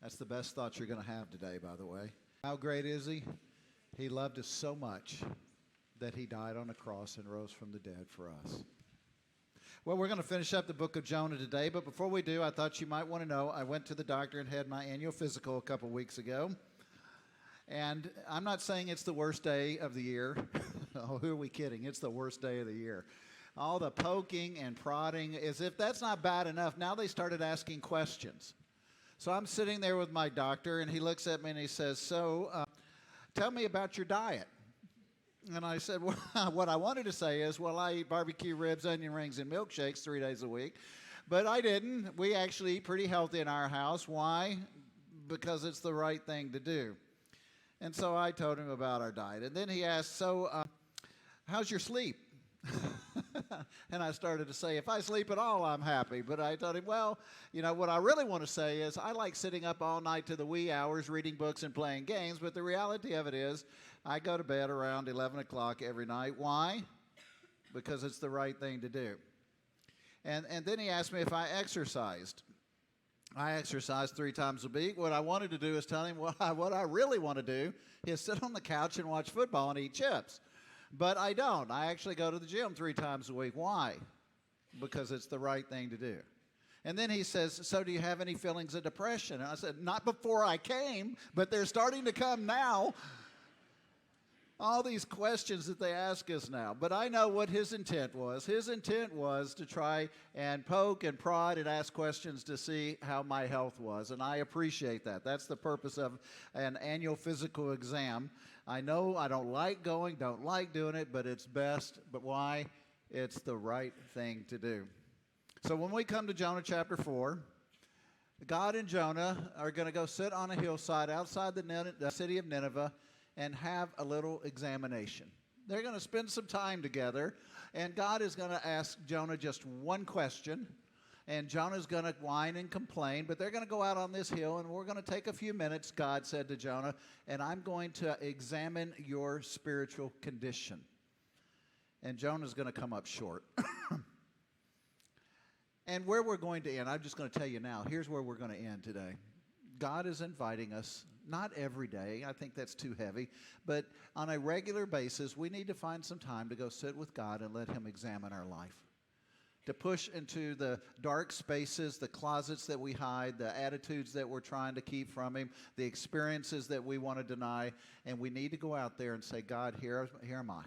That's the best thought you're going to have today, by the way. How great is he? He loved us so much that he died on a cross and rose from the dead for us. Well, we're going to finish up the book of Jonah today, but before we do, I thought you might want to know, I went to the doctor and had my annual physical a couple weeks ago, and I'm not saying it's the worst day of the year. Oh, who are we kidding? It's the worst day of the year. All the poking and prodding, as if that's not bad enough, now they started asking questions. So I'm sitting there with my doctor, and he looks at me and he says, so tell me about your diet. And I said, well, what I wanted to say is, well, I eat barbecue ribs, onion rings, and milkshakes 3 days a week. But I didn't. We actually eat pretty healthy in our house. Why? Because it's the right thing to do. And so I told him about our diet. And then he asked, so how's your sleep? And I started to say, if I sleep at all, I'm happy. But I told him, well, you know, what I really want to say is I like sitting up all night to the wee hours, reading books and playing games. But the reality of it is I go to bed around 11 o'clock every night. Why? Because it's the right thing to do. And then he asked me if I exercised. I exercise 3 times a week. What I wanted to do is tell him what I really want to do is sit on the couch and watch football and eat chips. But I don't. I actually go to the gym 3 times a week. Why? Because it's the right thing to do. And then he says, so do you have any feelings of depression? And I said, not before I came, but they're starting to come now. All these questions that they ask us now. But I know what his intent was. His intent was to try and poke and prod and ask questions to see how my health was. And I appreciate that. That's the purpose of an annual physical exam. I know I don't like going, don't like doing it, but it's best. But why? It's the right thing to do. So when we come to Jonah chapter 4, God and Jonah are going to go sit on a hillside outside the city of Nineveh and have a little examination. They're going to spend some time together, and God is going to ask Jonah just one question, and Jonah's going to whine and complain, but they're going to go out on this hill, and we're going to take a few minutes, God said to Jonah, and I'm going to examine your spiritual condition. And Jonah's going to come up short. And where we're going to end, I'm just going to tell you now, here's where we're going to end today. God is inviting us, not every day, I think that's too heavy, but on a regular basis, we need to find some time to go sit with God and let him examine our life. To push into the dark spaces, the closets that we hide, the attitudes that we're trying to keep from him, the experiences that we want to deny, and we need to go out there and say, God, here am I.